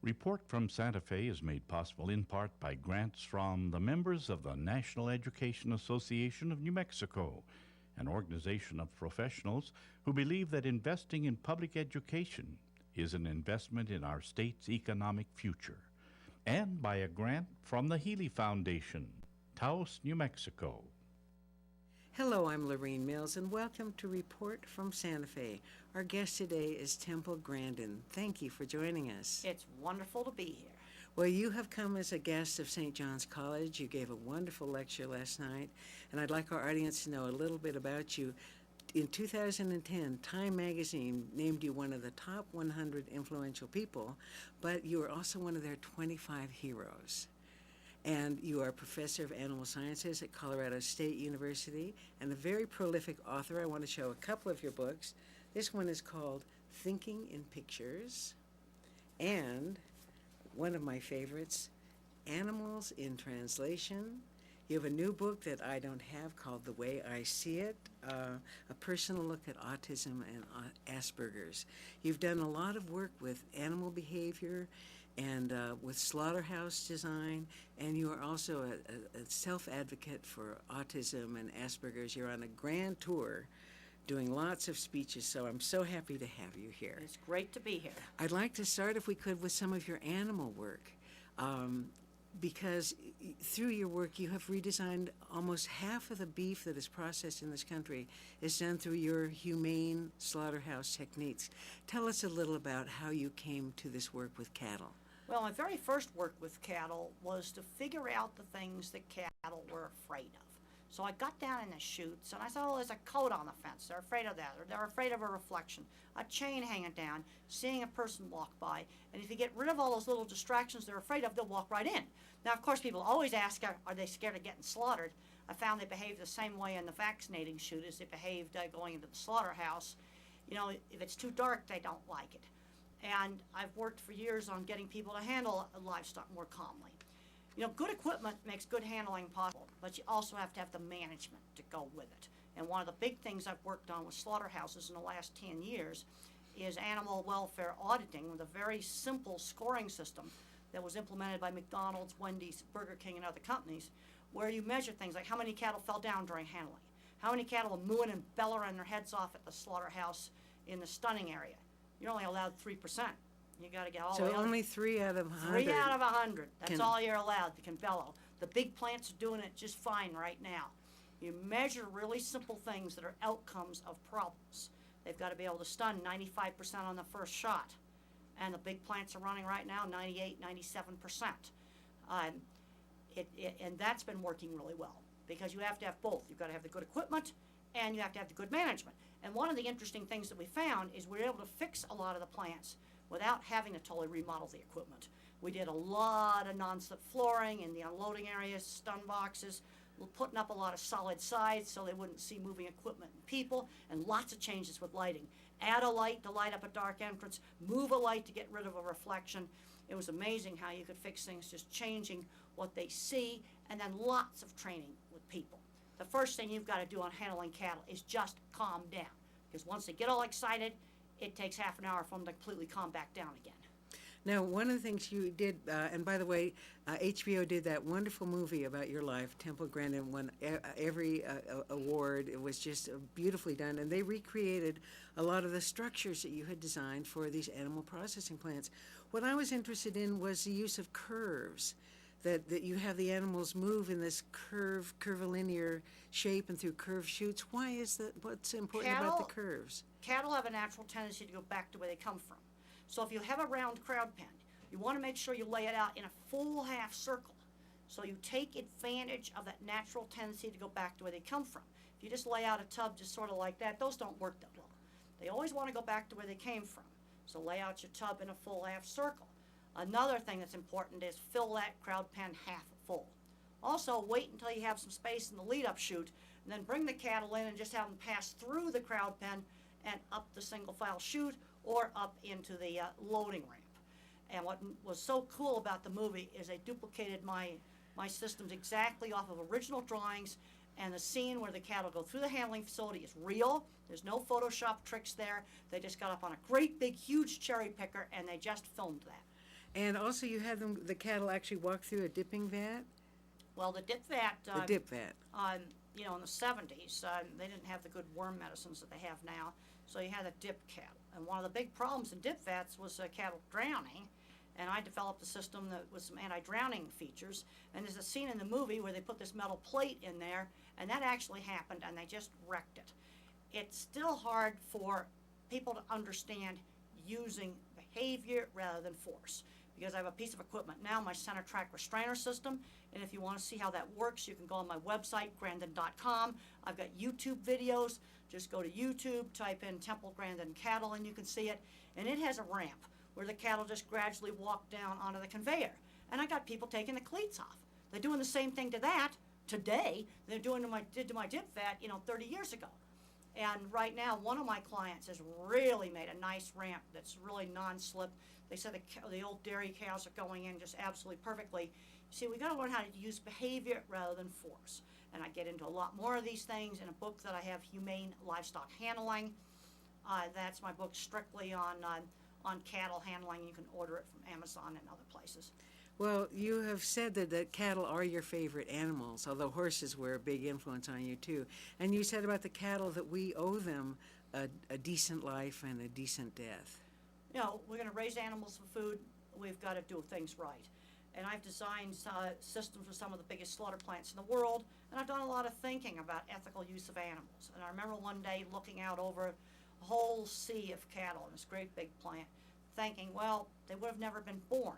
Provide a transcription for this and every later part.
Report from Santa Fe is made possible in part by grants from the members of the National Education Association of New Mexico, an organization of professionals who believe that investing in public education is an investment in our state's economic future, and by a grant from the Healy Foundation, Taos, New Mexico. Hello, I'm Lorene Mills, and welcome to Report from Santa Fe. Our guest today is Temple Grandin. Thank you for joining us. It's wonderful to be here. Well, you have come as a guest of St. John's College. You gave a wonderful lecture last night, and I'd like our audience to know a little bit about you. In 2010, Time magazine named you one of the top 100 influential people, but you were also one of their 25 heroes. And you are a professor of animal sciences at Colorado State University and a very prolific author. I want to show a couple of your books. This one is called Thinking in Pictures, and one of my favorites, Animals in Translation. You have a new book that I don't have called The Way I See It, a personal look at autism and Asperger's. You've done a lot of work with animal behavior and with slaughterhouse design, and you are also a self-advocate for autism and Asperger's. You're on a grand tour doing lots of speeches, so I'm so happy to have you here. It's great to be here. I'd like to start, if we could, with some of your animal work. Because through your work you have redesigned almost half of the beef that is processed in this country is done through your humane slaughterhouse techniques. Tell us a little about how you came to this work with cattle. Well, my very first work with cattle was to figure out the things that cattle were afraid of. So I got down in the chutes and I saw, there's a coat on the fence. They're afraid of that. Or they're afraid of a reflection, a chain hanging down, seeing a person walk by. And if you get rid of all those little distractions they're afraid of, they'll walk right in. Now, of course, people always ask, are they scared of getting slaughtered? I found they behave the same way in the vaccinating chute as they behaved going into the slaughterhouse. You know, if it's too dark, they don't like it. And I've worked for years on getting people to handle livestock more calmly. You know, good equipment makes good handling possible, but you also have to have the management to go with it. And one of the big things I've worked on with slaughterhouses in the last 10 years is animal welfare auditing with a very simple scoring system that was implemented by McDonald's, Wendy's, Burger King, and other companies, where you measure things like how many cattle fell down during handling, how many cattle were mooing and bellowing their heads off at the slaughterhouse in the stunning area. You're only allowed 3%. You got to get all the way. So only 3 out of 100. 3 out of 100. That's all you're allowed that can bellow. The big plants are doing it just fine right now. You measure really simple things that are outcomes of problems. They've got to be able to stun 95% on the first shot. And the big plants are running right now 98, 97%. And that's been working really well because you have to have both. You've got to have the good equipment and you have to have the good management. And one of the interesting things that we found is we're able to fix a lot of the plants without having to totally remodel the equipment. We did a lot of non-slip flooring in the unloading areas, stun boxes, putting up a lot of solid sides so they wouldn't see moving equipment and people, and lots of changes with lighting. Add a light to light up a dark entrance, move a light to get rid of a reflection. It was amazing how you could fix things just changing what they see, and then lots of training with people. The first thing you've got to do on handling cattle is just calm down, because once they get all excited, it takes half an hour for them to completely calm back down again. Now, one of the things you did, and by the way, HBO did that wonderful movie about your life. Temple Grandin won every award. It was just beautifully done, and they recreated a lot of the structures that you had designed for these animal processing plants. What I was interested in was the use of curves, that you have the animals move in this curvilinear shape and through curved chutes. Why is that? What's important about the curves? Cattle have a natural tendency to go back to where they come from. So if you have a round crowd pen, you want to make sure you lay it out in a full half circle. So you take advantage of that natural tendency to go back to where they come from. If you just lay out a tub just sort of like that, those don't work that well. They always want to go back to where they came from. So lay out your tub in a full half circle. Another thing that's important is fill that crowd pen half full. Also, wait until you have some space in the lead-up chute, and then bring the cattle in and just have them pass through the crowd pen and up the single file chute or up into the loading ramp. And what was so cool about the movie is they duplicated my systems exactly off of original drawings, and the scene where the cattle go through the handling facility is real. There's no Photoshop tricks there. They just got up on a great big huge cherry picker and they just filmed that. And also you had the cattle actually walk through a dipping vat? Well, the dip vat, The dip vat. you know, in the 70s, they didn't have the good worm medicines that they have now, so you had to dip cattle. And one of the big problems in dip vats was cattle drowning, and I developed a system that with some anti-drowning features. And there's a scene in the movie where they put this metal plate in there, and that actually happened, and they just wrecked it. It's still hard for people to understand using behavior rather than force, because I have a piece of equipment now, my center track restrainer system, and if you want to see how that works, you can go on my website, grandin.com. I've got YouTube videos. Just go to YouTube, type in Temple Grandin Cattle, and you can see it. And it has a ramp where the cattle just gradually walk down onto the conveyor. And I got people taking the cleats off. They're doing the same thing to that today they're doing to my dip vat, 30 years ago. And right now, one of my clients has really made a nice ramp that's really non-slip. They said the old dairy cows are going in just absolutely perfectly. See, we got to learn how to use behavior rather than force. And I get into a lot more of these things in a book that I have, Humane Livestock Handling. That's my book strictly on cattle handling. You can order it from Amazon and other places. Well, you have said that cattle are your favorite animals, although horses were a big influence on you too. And you said about the cattle that we owe them a decent life and a decent death. We're going to raise animals for food. We've got to do things right. And I've designed systems for some of the biggest slaughter plants in the world, and I've done a lot of thinking about ethical use of animals. And I remember one day looking out over a whole sea of cattle in this great big plant, thinking, well, they would have never been born.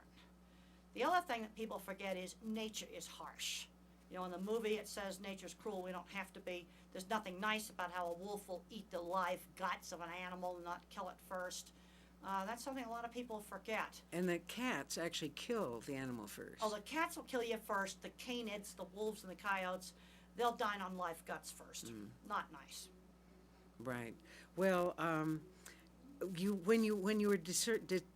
The other thing that people forget is nature is harsh. In the movie it says nature's cruel. We don't have to be. There's nothing nice about how a wolf will eat the live guts of an animal and not kill it first. That's something a lot of people forget. And the cats actually kill the animal first. Oh, the cats will kill you first. The canids, the wolves and the coyotes, they'll dine on live guts first. Not nice. Right. Well, when you were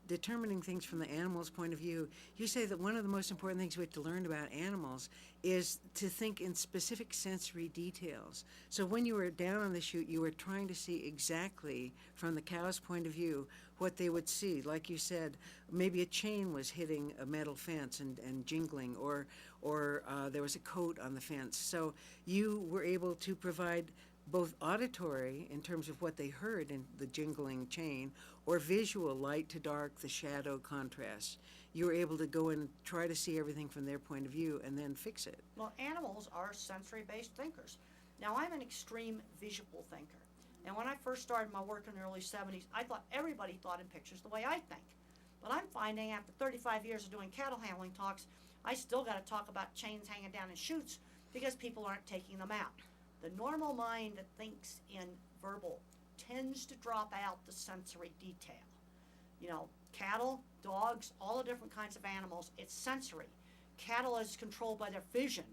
determining things from the animal's point of view, you say that one of the most important things we have to learn about animals is to think in specific sensory details. So when you were down on the chute, you were trying to see exactly from the cow's point of view what they would see. Like you said, maybe a chain was hitting a metal fence and jingling, or there was a coat on the fence. So you were able to provide both auditory in terms of what they heard in the jingling chain, or visual, light to dark, the shadow contrast. You were able to go and try to see everything from their point of view and then fix it. Well, animals are sensory-based thinkers. Now, I'm an extreme visual thinker. And when I first started my work in the early 70s, I thought everybody thought in pictures the way I think. But I'm finding after 35 years of doing cattle handling talks, I still got to talk about chains hanging down in chutes because people aren't taking them out. The normal mind that thinks in verbal tends to drop out the sensory detail. Cattle, dogs, all the different kinds of animals, it's sensory. Cattle is controlled by their vision.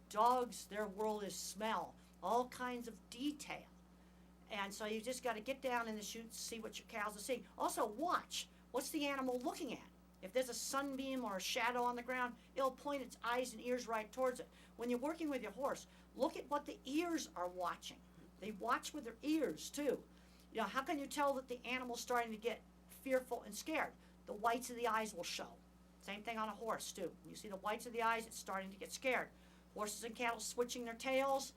Dogs, their world is smell, all kinds of detail. And so you just got to get down in the chute, see what your cows are seeing. Also watch, what's the animal looking at? If there's a sunbeam or a shadow on the ground, it'll point its eyes and ears right towards it. When you're working with your horse, look at what the ears are watching. They watch with their ears too. How can you tell that the animal's starting to get fearful and scared? The whites of the eyes will show. Same thing on a horse too. When you see the whites of the eyes, it's starting to get scared. Horses and cattle switching their tails.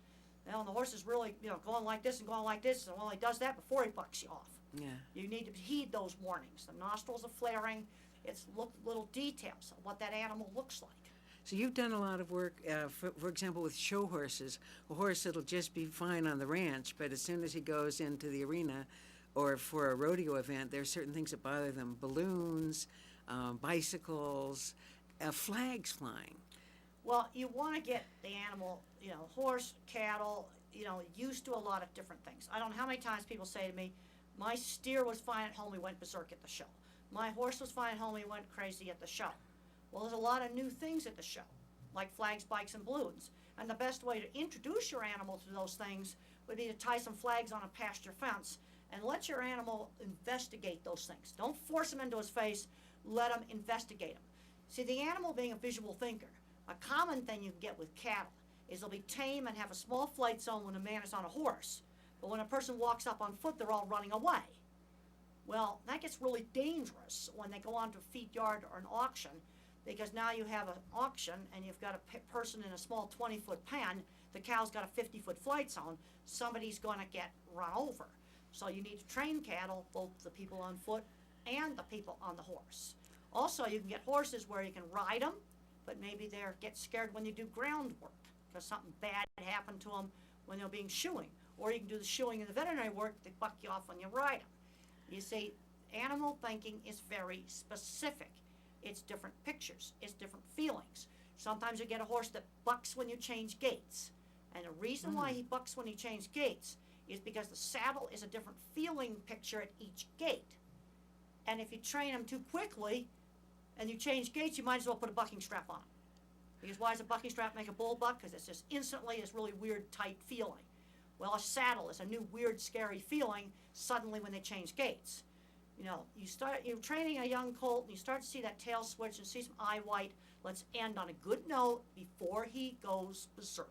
And the horse is really, going like this and going like this, and he does that before he bucks you off. Yeah. You need to heed those warnings. The nostrils are flaring. It's little details of what that animal looks like. So you've done a lot of work, for example, with show horses. A horse that'll just be fine on the ranch, but as soon as he goes into the arena or for a rodeo event, there are certain things that bother them. Balloons, bicycles, flags flying. Well, you want to get the animal, horse, cattle, used to a lot of different things. I don't know how many times people say to me, my steer was fine at home, he went berserk at the show. My horse was fine at home, he went crazy at the show. Well, there's a lot of new things at the show, like flags, bikes, and balloons. And the best way to introduce your animal to those things would be to tie some flags on a pasture fence and let your animal investigate those things. Don't force him into his face, let him investigate them. See, the animal being a visual thinker, a common thing you can get with cattle is they'll be tame and have a small flight zone when a man is on a horse. But when a person walks up on foot, they're all running away. Well, that gets really dangerous when they go onto a feed yard or an auction, because now you have an auction and you've got a person in a small 20-foot pen, the cow's got a 50-foot flight zone, somebody's gonna get run over. So you need to train cattle, both the people on foot and the people on the horse. Also, you can get horses where you can ride them, but maybe they get scared when you do groundwork, because something bad happened to them when they're being shoeing. Or you can do the shoeing and the veterinary work, they buck you off when you ride them. You see, animal thinking is very specific. It's different pictures, it's different feelings. Sometimes you get a horse that bucks when you change gaits. And the reason why he bucks when you change gaits is because the saddle is a different feeling picture at each gait. And if you train him too quickly and you change gaits, you might as well put a bucking strap on him. Because why does a bucking strap make a bull buck? Because it's just instantly this really weird, tight feeling. Well, a saddle is a new weird, scary feeling suddenly when they change gaits. You know, you're training a young colt and you start to see that tail switch and see some eye white. Let's end on a good note before he goes berserk.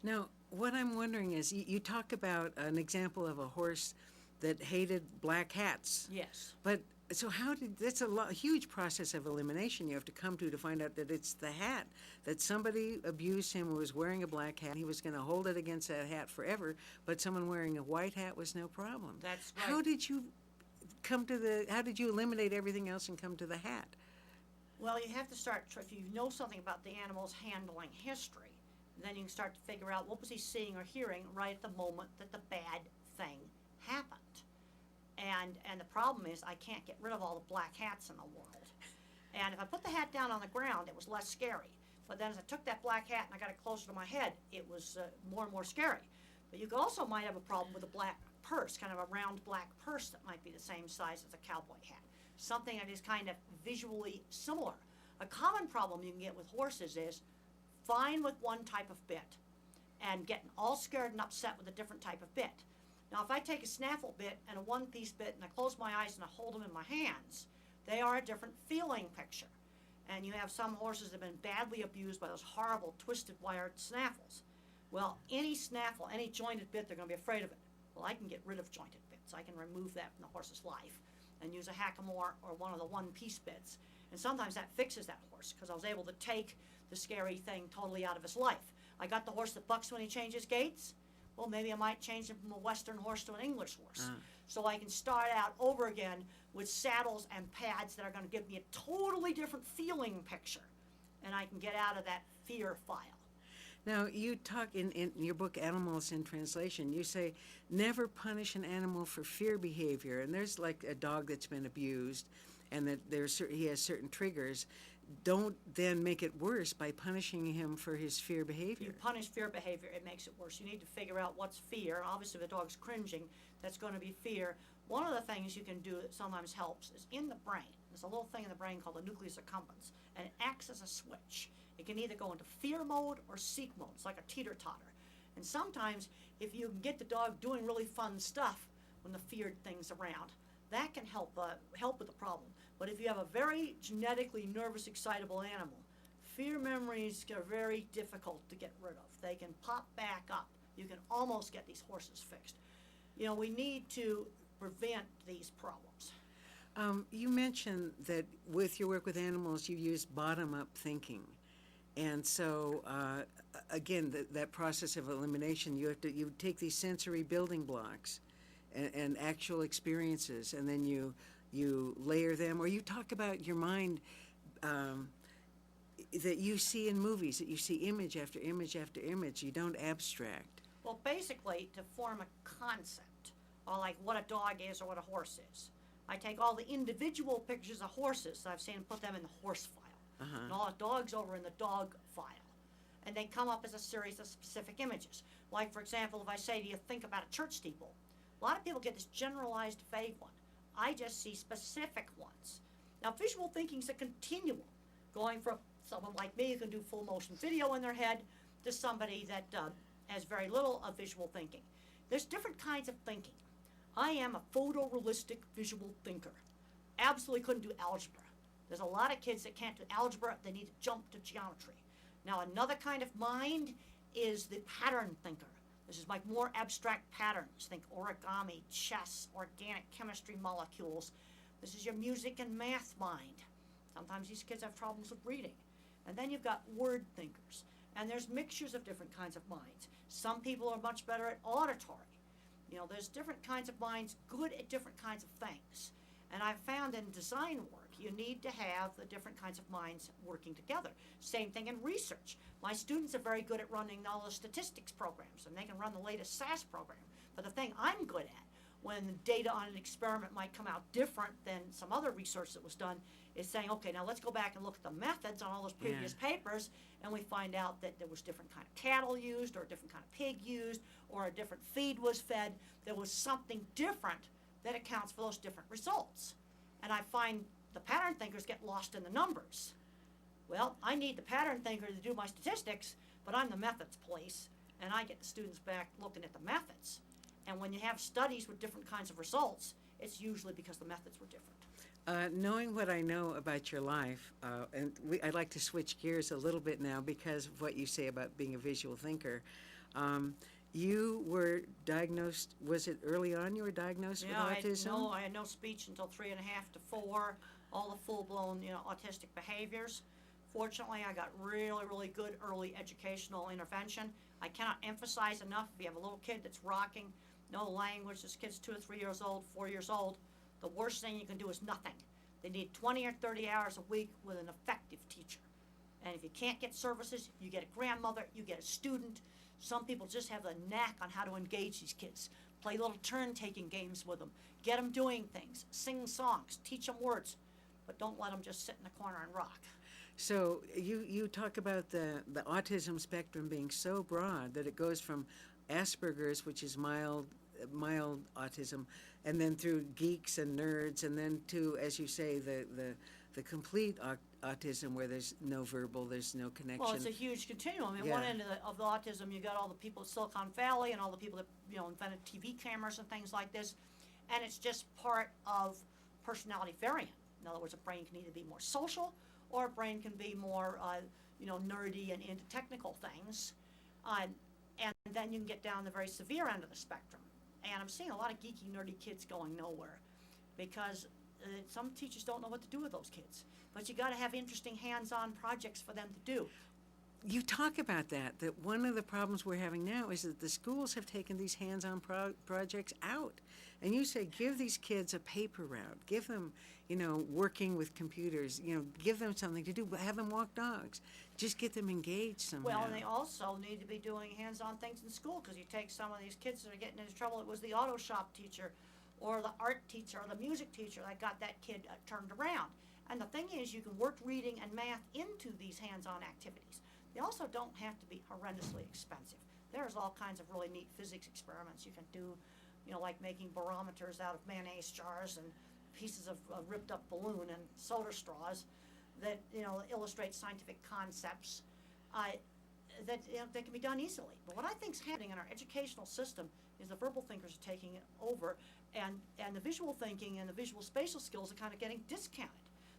Now, what I'm wondering is, you talk about an example of a horse that hated black hats. Yes. But so that's a huge process of elimination you have to come to find out that it's the hat, that somebody abused him who was wearing a black hat. He was going to hold it against that hat forever, but someone wearing a white hat was no problem. That's right. How did you how did you eliminate everything else and come to the hat? Well, you have to start, if you know something about the animal's handling history, then you can start to figure out what was he seeing or hearing right at the moment that the bad thing happened. And the problem is I can't get rid of all the black hats in the world. And if I put the hat down on the ground, it was less scary. But then as I took that black hat and I got it closer to my head, it was more and more scary. But you also might have a problem with a black purse, kind of a round black purse that might be the same size as a cowboy hat. Something that is kind of visually similar. A common problem you can get with horses is fine with one type of bit and getting all scared and upset with a different type of bit. Now, if I take a snaffle bit and a one-piece bit and I close my eyes and I hold them in my hands, they are a different feeling picture. And you have some horses that have been badly abused by those horrible twisted wired snaffles. Well, any snaffle, any jointed bit, they're going to be afraid of it. Well, I can get rid of jointed bits. I can remove that from the horse's life and use a hackamore or one of the one-piece bits. And sometimes that fixes that horse because I was able to take the scary thing totally out of his life. I got the horse that bucks when he changes gaits. Well, maybe I might change him from a Western horse to an English horse. So I can start out over again with saddles and pads that are going to give me a totally different feeling picture. And I can get out of that fear file. Now, you talk in your book, Animals in Translation, you say, never punish an animal for fear behavior. And there's like a dog that's been abused and that he has certain triggers. Don't then make it worse by punishing him for his fear behavior. You punish fear behavior, it makes it worse. You need to figure out what's fear. Obviously, if the dog's cringing, that's going to be fear. One of the things you can do that sometimes helps is in the brain. There's a little thing in the brain called the nucleus accumbens, and it acts as a switch. It can either go into fear mode or seek mode. It's like a teeter-totter. And sometimes, if you can get the dog doing really fun stuff when the feared thing's around, that can help with the problem. But if you have a very genetically nervous, excitable animal, fear memories are very difficult to get rid of. They can pop back up. You can almost get these horses fixed. You know, we need to prevent these problems. You mentioned that with your work with animals, you use bottom-up thinking. And so, again, that process of elimination, you take these sensory building blocks and actual experiences, and then you layer them, or you talk about your mind that you see in movies, that you see image after image after image. You don't abstract. Well, basically, to form a concept, or like what a dog is or what a horse is, I take all the individual pictures of horses that I've seen and put them in the horse file, and all the dogs over in the dog file. And they come up as a series of specific images. Like, for example, if I say to you, think about a church steeple, a lot of people get this generalized vague one. I just see specific ones. Now, visual thinking is a continuum, going from someone like me who can do full motion video in their head to somebody that has very little of visual thinking. There's different kinds of thinking. I am a photorealistic visual thinker. Absolutely couldn't do algebra. There's a lot of kids that can't do algebra, they need to jump to geometry. Now, another kind of mind is the pattern thinker. This is like more abstract patterns. Think origami, chess, organic chemistry molecules. This is your music and math mind. Sometimes these kids have problems with reading. And then you've got word thinkers. And there's mixtures of different kinds of minds. Some people are much better at auditory. You know, there's different kinds of minds good at different kinds of things. And I've found in design work, you need to have the different kinds of minds working together. Same thing in research. My students are very good at running all the statistics programs, and they can run the latest SAS program. But the thing I'm good at, when the data on an experiment might come out different than some other research that was done, is saying, okay, now let's go back and look at the methods on all those previous papers, and we find out that there was different kind of cattle used, or a different kind of pig used, or a different feed was fed. There was something different that accounts for those different results. And I find the pattern thinkers get lost in the numbers. Well, I need the pattern thinker to do my statistics, but I'm the methods police, and I get the students back looking at the methods. And when you have studies with different kinds of results, it's usually because the methods were different. Knowing what I know about your life, I'd like to switch gears a little bit now because of what you say about being a visual thinker. You were diagnosed, was it early on you were diagnosed with autism? I had no speech until 3.5 to 4, all the full-blown, autistic behaviors. Fortunately, I got really, really good early educational intervention. I cannot emphasize enough, if you have a little kid that's rocking, no language, this kid's 2 or 3 years old, 4 years old, the worst thing you can do is nothing. They need 20 or 30 hours a week with an effective teacher. And if you can't get services, you get a grandmother, you get a student. Some people just have the knack on how to engage these kids. Play little turn-taking games with them. Get them doing things. Sing songs. Teach them words. But don't let them just sit in the corner and rock. So you talk about the autism spectrum being so broad that it goes from Asperger's, which is mild autism, and then through geeks and nerds, and then to, as you say, the complete autism where there's no verbal, there's no connection. Well, it's a huge continuum. At one end of the autism, you got all the people at Silicon Valley and all the people that invented TV cameras and things like this, and it's just part of personality variant. In other words, a brain can either be more social, or a brain can be more, nerdy and into technical things, and then you can get down the very severe end of the spectrum. And I'm seeing a lot of geeky, nerdy kids going nowhere because some teachers don't know what to do with those kids. But you got to have interesting hands-on projects for them to do. You talk about that one of the problems we're having now is that the schools have taken these hands-on projects out. And you say, give these kids a paper route, give them, working with computers, give them something to do, have them walk dogs, just get them engaged somehow. Well, and they also need to be doing hands-on things in school, because you take some of these kids that are getting into trouble. It was the auto shop teacher or the art teacher or the music teacher that got that kid turned around. And the thing is, you can work reading and math into these hands-on activities. They also don't have to be horrendously expensive. There's all kinds of really neat physics experiments you can do, like making barometers out of mayonnaise jars and pieces of ripped up balloon and soda straws that, illustrate scientific concepts that can be done easily. But what I think's happening in our educational system is the verbal thinkers are taking it over, and the visual thinking and the visual spatial skills are kind of getting discounted.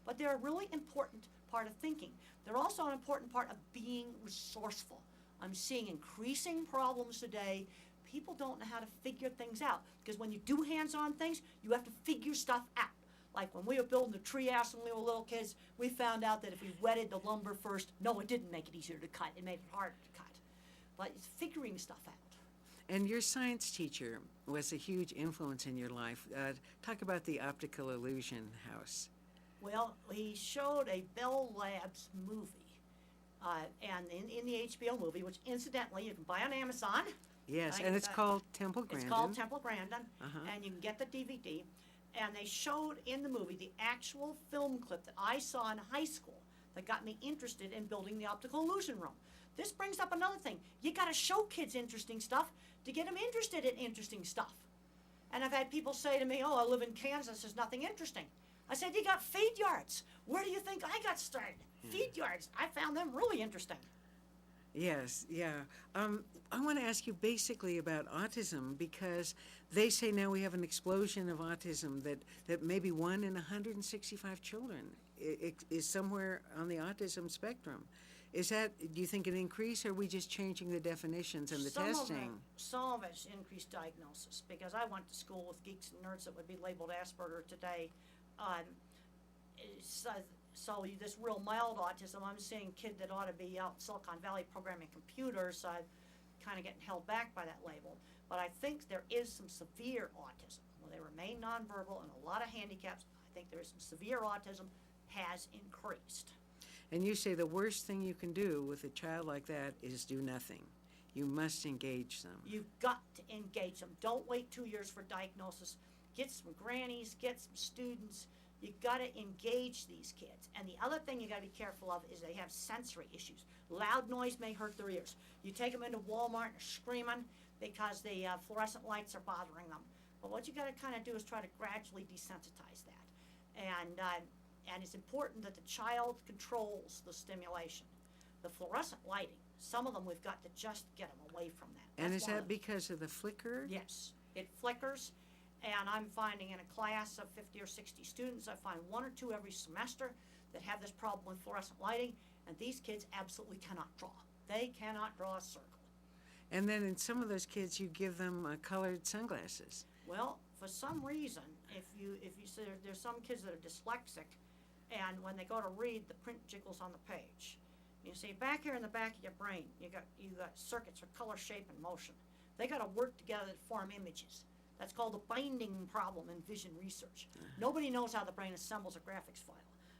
But they're a really important part of thinking. They're also an important part of being resourceful. I'm seeing increasing problems today. People don't know how to figure things out, because when you do hands-on things, you have to figure stuff out. Like when we were building the treehouse when we were little kids, we found out that if we wetted the lumber first, no, it didn't make it easier to cut. It made it harder to cut. But it's figuring stuff out. And your science teacher was a huge influence in your life. Talk about the optical illusion house. Well, he showed a Bell Labs movie, and in the HBO movie, which incidentally you can buy on Amazon. Yes, and it's called Temple Grandin. It's called Temple Grandin, Uh-huh. and you can get the DVD. And they showed in the movie the actual film clip that I saw in high school that got me interested in building the optical illusion room. This brings up another thing. You got to show kids interesting stuff to get them interested in interesting stuff. And I've had people say to me, oh, I live in Kansas, there's nothing interesting. I said, you got feed yards. Where do you think I got started? Feed yards. I found them really interesting. Yes, yeah. I want to ask you basically about autism, because they say now we have an explosion of autism, that maybe 1 in 165 children is somewhere on the autism spectrum. Is that, do you think an increase, or are we just changing the definitions and the testing? Some of it's increased diagnosis, because I went to school with geeks and nerds that would be labeled Asperger today. This real mild autism, I'm seeing kid that ought to be out in Silicon Valley programming computers, kind of getting held back by that label. But I think there is some severe autism, where they remain nonverbal and a lot of handicaps. I think there is some severe autism has increased. And you say the worst thing you can do with a child like that is do nothing. You must engage them. You've got to engage them. Don't wait 2 years for diagnosis. Get some grannies, get some students. You got to engage these kids. And the other thing you got to be careful of is they have sensory issues. Loud noise may hurt their ears. You take them into Walmart and they're screaming because the fluorescent lights are bothering them. But what you got to kind of do is try to gradually desensitize that. And it's important that the child controls the stimulation. The fluorescent lighting, some of them we've got to just get them away from that. And That's is one that of the- because of the flicker? Yes, it flickers, and I'm finding in a class of 50 or 60 students, I find 1 or 2 every semester that have this problem with fluorescent lighting, and these kids absolutely cannot draw. They cannot draw a circle. And then in some of those kids, you give them colored sunglasses. Well, for some reason, if you say there's some kids that are dyslexic, and when they go to read, the print jiggles on the page. You see, back here in the back of your brain, you got circuits for color, shape, and motion. They got to work together to form images. That's called the binding problem in vision research. Nobody knows how the brain assembles a graphics file.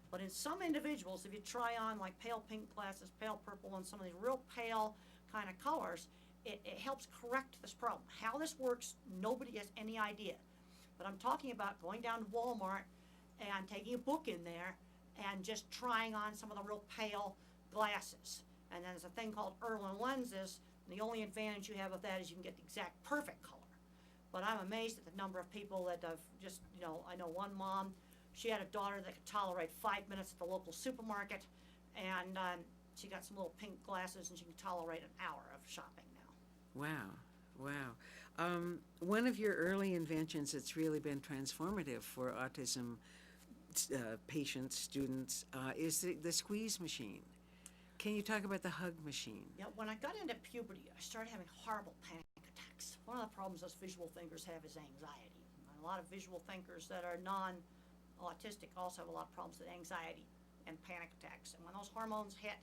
But in some individuals, if you try on like pale pink glasses, pale purple, and some of these real pale kind of colors, it helps correct this problem. How this works, nobody has any idea. But I'm talking about going down to Walmart and taking a book in there and just trying on some of the real pale glasses. And then there's a thing called Irwin lenses, and the only advantage you have of that is you can get the exact perfect color. But I'm amazed at the number of people that have just, I know one mom, she had a daughter that could tolerate 5 minutes at the local supermarket, and she got some little pink glasses, and she can tolerate an hour of shopping now. Wow. One of your early inventions that's really been transformative for autism patients, students, is the squeeze machine. Can you talk about the hug machine? Yeah, when I got into puberty, I started having horrible panic attacks. One of the problems us visual thinkers have is anxiety. And a lot of visual thinkers that are non-autistic also have a lot of problems with anxiety and panic attacks. And when those hormones hit,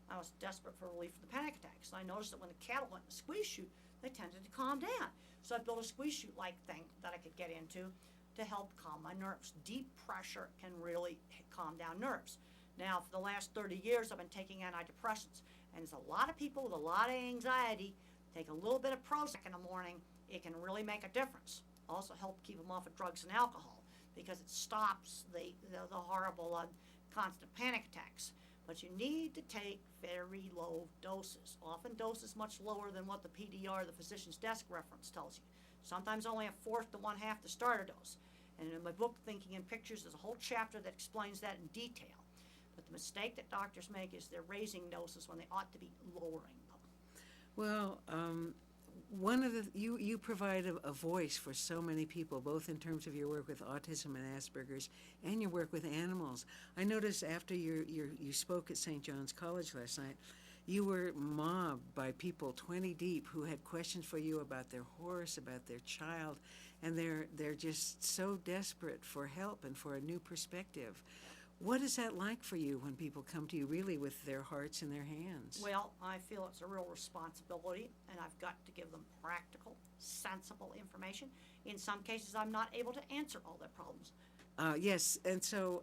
I was desperate for relief from the panic attacks. And I noticed that when the cattle went in the squeeze chute, they tended to calm down. So I built a squeeze chute-like thing that I could get into to help calm my nerves. Deep pressure can really calm down nerves. Now, for the last 30 years, I've been taking antidepressants. And there's a lot of people with a lot of anxiety, take a little bit of Prozac in the morning, it can really make a difference. Also help keep them off of drugs and alcohol, because it stops the horrible constant panic attacks. But you need to take very low doses, often doses much lower than what the PDR, the physician's desk reference, tells you. Sometimes only 1/4 to 1/2 the starter dose. And in my book, Thinking in Pictures, there's a whole chapter that explains that in detail. But the mistake that doctors make is they're raising doses when they ought to be lowering them. Well, one of you provide a voice for so many people, both in terms of your work with autism and Asperger's and your work with animals. I noticed after you spoke at St. John's College last night, you were mobbed by people 20 deep who had questions for you about their horse, about their child, and they're just so desperate for help and for a new perspective. What is that like for you when people come to you really with their hearts in their hands? Well, I feel it's a real responsibility, and I've got to give them practical, sensible information. In some cases, I'm not able to answer all their problems. Yes, and so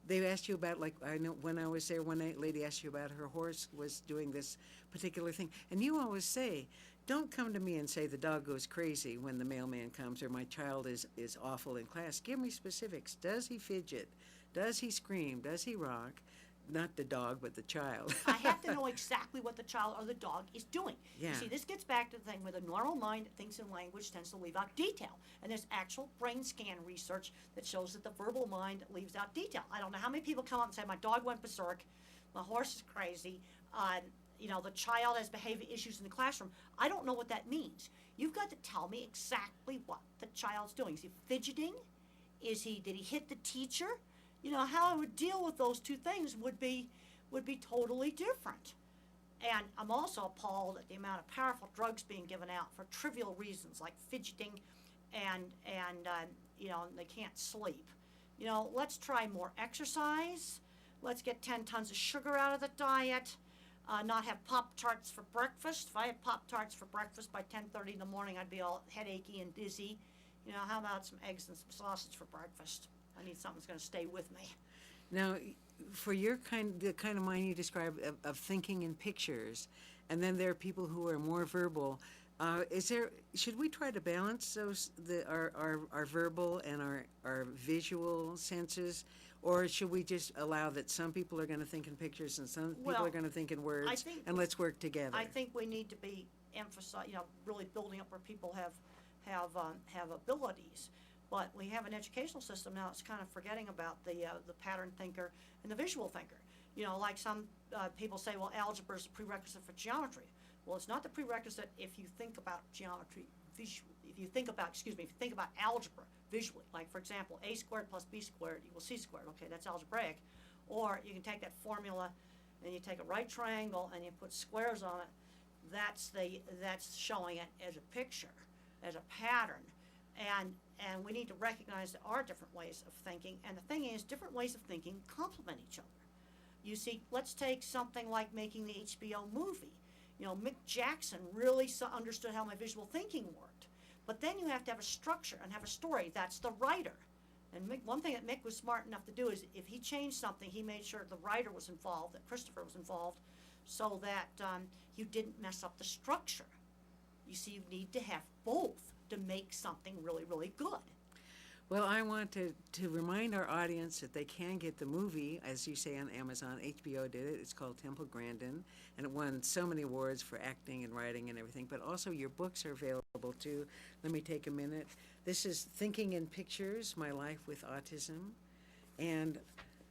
they asked you about, like, I know when I was there, one lady asked you about her horse was doing this particular thing. And you always say, don't come to me and say the dog goes crazy when the mailman comes, or my child is awful in class. Give me specifics. Does he fidget? Does he scream? Does he rock? Not the dog, but the child. I have to know exactly what the child or the dog is doing. Yeah. You see, this gets back to the thing where the normal mind that thinks in language tends to leave out detail. And there's actual brain scan research that shows that the verbal mind leaves out detail. I don't know how many people come up and say, my dog went berserk, my horse is crazy, the child has behavior issues in the classroom. I don't know what that means. You've got to tell me exactly what the child's doing. Is he fidgeting? Did he hit the teacher? How I would deal with those two things would be, would be totally different. And I'm also appalled at the amount of powerful drugs being given out for trivial reasons like fidgeting and they can't sleep. Let's try more exercise. Let's get 10 tons of sugar out of the diet. Not have Pop-Tarts for breakfast. If I had Pop-Tarts for breakfast by 10:30 in the morning, I'd be all headachy and dizzy. How about some eggs and some sausage for breakfast? I need something that's going to stay with me. Now, for the kind of mind you describe of thinking in pictures, and then there are people who are more verbal. Should we try to balance our verbal and our visual senses, or should we just allow that some people are going to think in pictures and some people are going to think in words, and let's work together? I think we need to be really building up where people have abilities. But we have an educational system now that's kind of forgetting about the pattern thinker and the visual thinker. Like some people say, well, algebra is a prerequisite for geometry. Well, it's not the prerequisite if you think about geometry visually. If you think about algebra visually, like for example, a squared plus b squared equals c squared. Okay, that's algebraic. Or you can take that formula and you take a right triangle and you put squares on it. That's showing it as a picture, as a pattern. And we need to recognize there are different ways of thinking. And the thing is, different ways of thinking complement each other. You see, let's take something like making the HBO movie. Mick Jackson really understood how my visual thinking worked. But then you have to have a structure and have a story. That's the writer. And one thing that Mick was smart enough to do is if he changed something, he made sure the writer was involved, that Christopher was involved, so that you didn't mess up the structure. You see, you need to have both to make something really, really good. Well, I want to remind our audience that they can get the movie, as you say, on Amazon. HBO did it. It's called Temple Grandin, and it won so many awards for acting and writing and everything. But also your books are available, too. Let me take a minute. This is Thinking in Pictures, My Life with Autism, and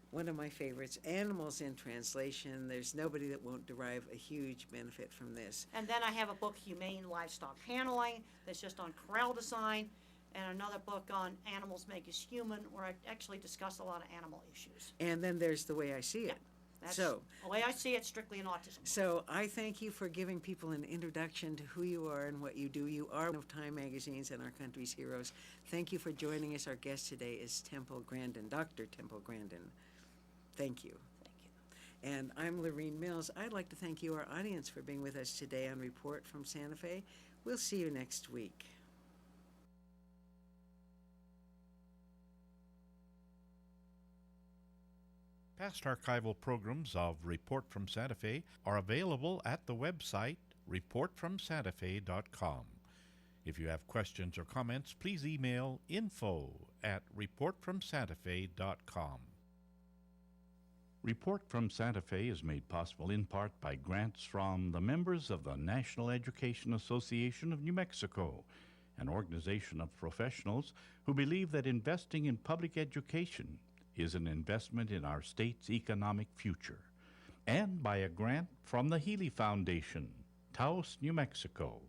one of my favorites, Animals in Translation. There's nobody that won't derive a huge benefit from this. And then I have a book, Humane Livestock Handling, that's just on corral design, and another book on Animals Make Us Human, where I actually discuss a lot of animal issues. And then there's The Way I See It. That's the way I see it, strictly in autism. So I thank you for giving people an introduction to who you are and what you do. You are one of Time Magazine's and our country's heroes. Thank you for joining us. Our guest today is Temple Grandin, Dr. Temple Grandin. Thank you. Thank you. And I'm Lorene Mills. I'd like to thank you, our audience, for being with us today on Report from Santa Fe. We'll see you next week. Past archival programs of Report from Santa Fe are available at the website reportfromsantafe.com. If you have questions or comments, please email info@reportfromsantafe.com. Report from Santa Fe is made possible in part by grants from the members of the National Education Association of New Mexico, an organization of professionals who believe that investing in public education is an investment in our state's economic future, and by a grant from the Healy Foundation, Taos, New Mexico.